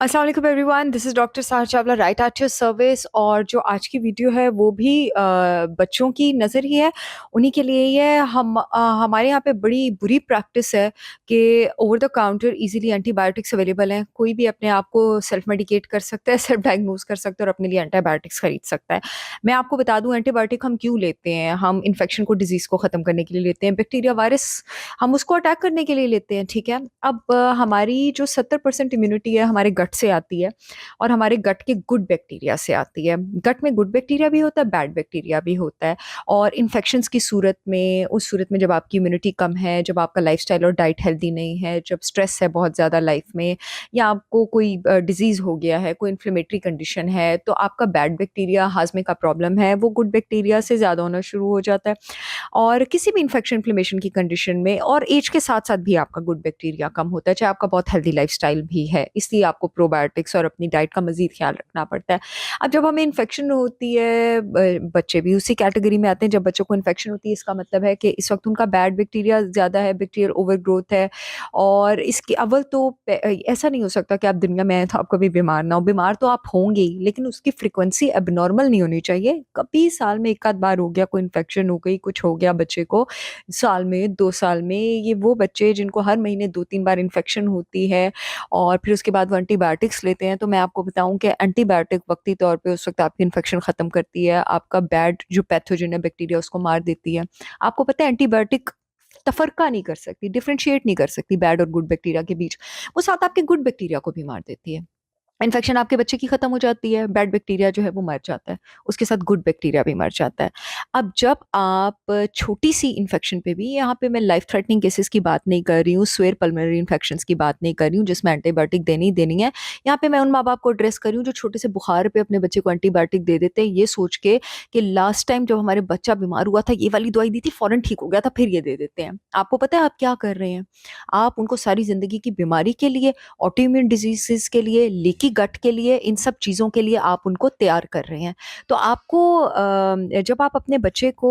अस्सलाम वालेकुम everyone, this is doctor Sahar Chawla, right at your service. और जो आज की वीडियो है वो भी बच्चों की नज़र ही है, उन्हीं के लिए ही है। हमारे यहाँ पे बड़ी बुरी प्रैक्टिस है कि over the counter easily antibiotics available हैं। कोई भी अपने आप को सेल्फ मेडिकेट कर सकता है, सेल्फ डायग्नोज कर सकता है और अपने लिए एंटीबायोटिक्स खरीद सकता है। मैं आपको बता दूं एंटीबायोटिक हम क्यों लेते हैं। हम इन्फेक्शन को, डिजीज़ को ख़त्म करने के लिए लेते हैं। बैक्टीरिया, वायरस हम उसको अटैक करने के लिए लेते हैं, ठीक है। अब हमारी जो 70% इम्यूनिटी है हमारे गट से आती है और हमारे गट के गुड बैक्टीरिया से आती है। गट में गुड बैक्टीरिया भी होता है, बैड बैक्टीरिया भी होता है। और इन्फेक्शंस की सूरत में, उस सूरत में जब आपकी इम्यूनिटी कम है, जब आपका लाइफस्टाइल और डाइट हेल्दी नहीं है, जब स्ट्रेस है बहुत ज़्यादा लाइफ में, या आपको कोई डिजीज़ हो गया है, कोई इन्फ्लेमेटरी कंडीशन है, तो आपका बैड बैक्टीरिया, हाजमे का प्रॉब्लम है, वो गुड बैक्टीरिया से ज़्यादा होना शुरू हो जाता है। और किसी भी इन्फेक्शन, इन्फ्लेमेशन की कंडीशन में और एज के साथ-साथ भी आपका गुड बैक्टीरिया कम होता है, चाहे आपका बहुत हेल्दी लाइफ़स्टाइल भी है। इसलिए आपको प्रोबायोटिक्स और अपनी डाइट का मज़ीद ख़्याल रखना पड़ता है। अब जब हमें इन्फेक्शन होती है, ब बच्चे भी उसी कैटेगरी में आते हैं। जब बच्चों को इन्फेक्शन होती है, इसका मतलब है कि इस वक़्त उनका बैड बैक्टीरिया ज़्यादा है, बैक्टीरियल ओवरग्रोथ है। और इसके अव्वल तो ऐसा नहीं हो सकता कि आप दुनिया में आए तो आप कभी बीमार ना हो। बीमार तो आप होंगे ही, लेकिन उसकी फ्रीक्वेंसी एबनॉर्मल नहीं होनी चाहिए। कभी साल में 1 आध बार हो गया, कोई इन्फेक्शन हो गई, कुछ हो गया बच्चे को, साल में, 2 साल में, ये वो बच्चे जिनको हर महीने 2-3 बार इन्फेक्शन होती है और फिर उसके बाद वो एंटीबायोटिक्स लेते हैं। तो मैं आपको बताऊँ कि एंटीबायोटिक वक़्ती तौर पे उस वक़्त आपकी इन्फेक्शन ख़त्म करती है, आपका बैड जो पैथोजेन है बैक्टीरिया उसको मार देती है। आपको पता है एंटीबायोटिक तफ़रक़ा नहीं कर सकती, डिफरेंशिएट नहीं कर सकती बैड और गुड बैक्टीरिया के बीच। वो साथ आपके गुड बैक्टीरिया को भी मार देती है। इन्फेक्शन आपके बच्चे की खत्म हो जाती है, बैड बैक्टीरिया जो है वो मर जाता है, उसके साथ गुड बैक्टीरिया भी मर जाता है। अब जब आप छोटी-सी इन्फेक्शन पे भी, यहाँ पे मैं लाइफ थ्रेटनिंग केसेस की बात नहीं कर रही हूँ, स्वेयर पल्मोनरी इन्फेक्शंस की बात नहीं कर रही हूँ जिसमें एंटीबायोटिक देनी ही देनी है। यहाँ पे मैं उन माँ-बाप को एड्रेस कर रही हूँ जो छोटे से बुखार पे अपने बच्चे को एंटीबायोटिक दे देते हैं, ये सोच के कि लास्ट टाइम जब हमारे बच्चा बीमार हुआ था, ये वाली दवाई दी थी, फौरन ठीक हो गया था, फिर ये दे देते हैं। आपको पता है आप क्या कर रहे हैं? आप उनको सारी ज़िंदगी की बीमारी के लिए, ऑटोइम्यून डिजीज़ेज़ के लिए, लीकी गट के लिए, इन सब चीज़ों के लिए आप उनको तैयार कर रहे हैं। तो आपको जब आप अपने बच्चे को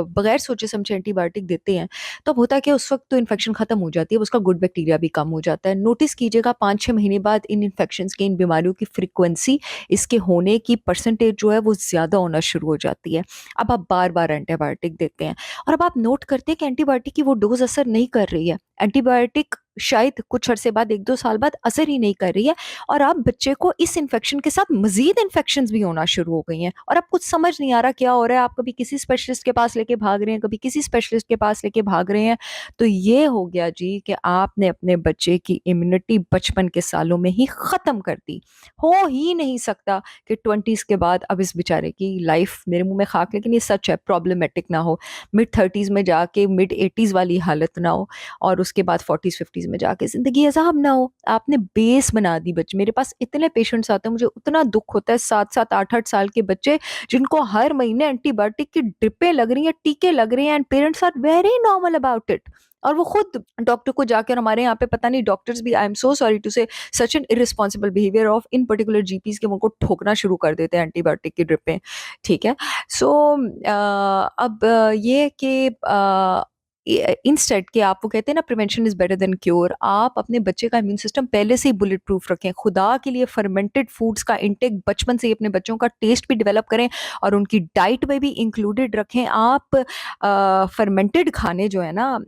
बगैर सोचे-समझे एंटीबायोटिक देते हैं, तब होता है कि उस वक़्त तो इन्फेक्शन खत्म हो जाती है, उसका गुड बैक्टीरिया भी कम हो जाता है। नोटिस कीजिएगा 5-6 महीने बाद इन इन्फेक्शंस की, इन बीमारियों की फ्रीक्वेंसी, इसके होने की परसेंटेज जो है वो ज़्यादा होना शुरू हो जाती है। अब आप बार-बार एंटीबायोटिक देते हैं और अब आप नोट करते हैं कि एंटीबायोटिक की वो डोज़ असर नहीं कर रही है। एंटीबायोटिक शायद कुछ अरसे बाद, 1-2 साल बाद असर ही नहीं कर रही है और अब बच्चे को इस इन्फेक्शन के साथ मज़ीद इन्फेक्शंस भी होना शुरू हो गई हैं और अब कुछ समझ नहीं आ रहा क्या हो रहा है। आप कभी किसी स्पेशलिस्ट के पास लेके भाग रहे हैं, कभी किसी स्पेशलिस्ट के पास लेके भाग रहे हैं। तो ये हो गया जी कि आपने अपने बच्चे की इम्यूनिटी बचपन के सालों में ही ख़त्म कर दी। हो ही नहीं सकता कि 20s के बाद अब इस बेचारे की लाइफ़, मेरे मुँह में खाक, लेकिन ये सच है, प्रॉब्लमैटिक ना हो। मिड 30s में जाके मिड 80s वाली हालत ना हो और उसके बाद 40s 50s में जाके ज़िंदगी अज़ाब ना हो। आपने बेस बना दी बच्चे। मेरे पास इतने पेशेंट्स आते हैं, मुझे उतना दुःख होता है, 7-7 8-8 साल के बच्चे जिनको हर महीने एंटीबायोटिक की ड्रिपें लग रही हैं, टीके लग रहे हैं and parents are very normal about it. और वो खुद डॉक्टर को जाके, और हमारे यहाँ पे पता नहीं डॉक्टर्स भी, I am so sorry to say, such an irresponsible behaviour of in particular GPs के, वो उनको ठोकना शुरू कर देते हैं एंटीबायोटिक की ड्रिपें, ठीक है? सो अब ये कि इंस्टेड कि आप, वो कहते हैं ना prevention is better than cure, आप अपने बच्चे का इम्यून सिस्टम पहले से ही बुलेट प्रूफ रखें। खुदा के लिए फर्मेंटेड फूड्स का इंटेक बचपन से ही अपने बच्चों का टेस्ट भी डेवलप करें और उनकी डाइट में भी इंक्लूडेड रखें। आप फर्मेंटेड खाने जो है ना,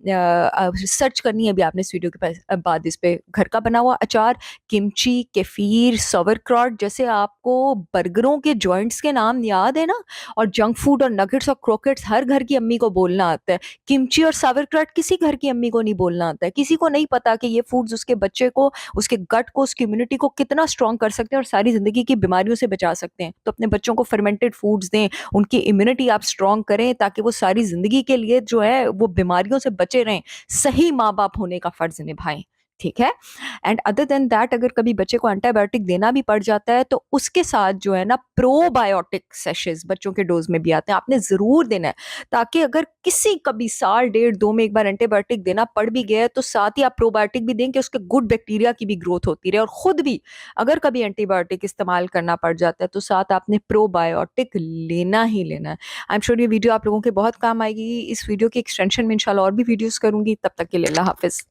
सर्च करनी है अभी आपने इस वीडियो के बाद इस पे, घर का बना हुआ अचार, किमची, केफिर, सॉवरक्रॉट, जैसे आपको बर्गरों के जॉइंट्स के नाम याद है ना, और जंक फूड और नगेट्स और क्रोकेट्स हर घर की अम्मी को बोलना आता है। किमची और सावरक्रॉट किसी घर की अम्मी को नहीं बोलना आता है। किसी को नहीं पता कि ये फूड्स उसके बच्चे को, उसके गट को, उसकी इम्यूनिटी को कितना स्ट्रॉन्ग कर सकते हैं और सारी ज़िंदगी की बीमारियों से बचा सकते हैं। तो अपने बच्चों को फर्मेंटेड फूड्स दें, उनकी इम्यूनिटी आप स्ट्रॉन्ग करें ताकि वो सारी ज़िंदगी के लिए जो है वो बीमारियों से बचे रहें। सही माँ-बाप होने का फ़र्ज़ निभाएँ, ठीक है? एंड अदर देन दैट, अगर कभी बच्चे को एंटीबायोटिक देना भी पड़ जाता है तो उसके साथ जो है ना प्रोबायोटिक सेशेस बच्चों के डोज़ में भी आते हैं, आपने ज़रूर देना है। ताकि अगर किसी कभी साल, डेढ़, 2 में एक बार एंटीबायोटिक देना पड़ भी गया है, तो साथ ही आप प्रोबायोटिक भी दें कि उसके गुड बैक्टीरिया की भी ग्रोथ होती रहे। और खुद भी अगर कभी एंटीबायोटिक इस्तेमाल करना पड़ जाता है, तो साथ आपने प्रोबायोटिक लेना ही लेना है। आई एम श्योर ये वीडियो आप लोगों के बहुत काम आएगी। इस वीडियो की एक्सटेंशन में इंशाल्लाह और भी वीडियोज़ करूँगी। तब तक के लिए अल्लाह हाफ़िज़।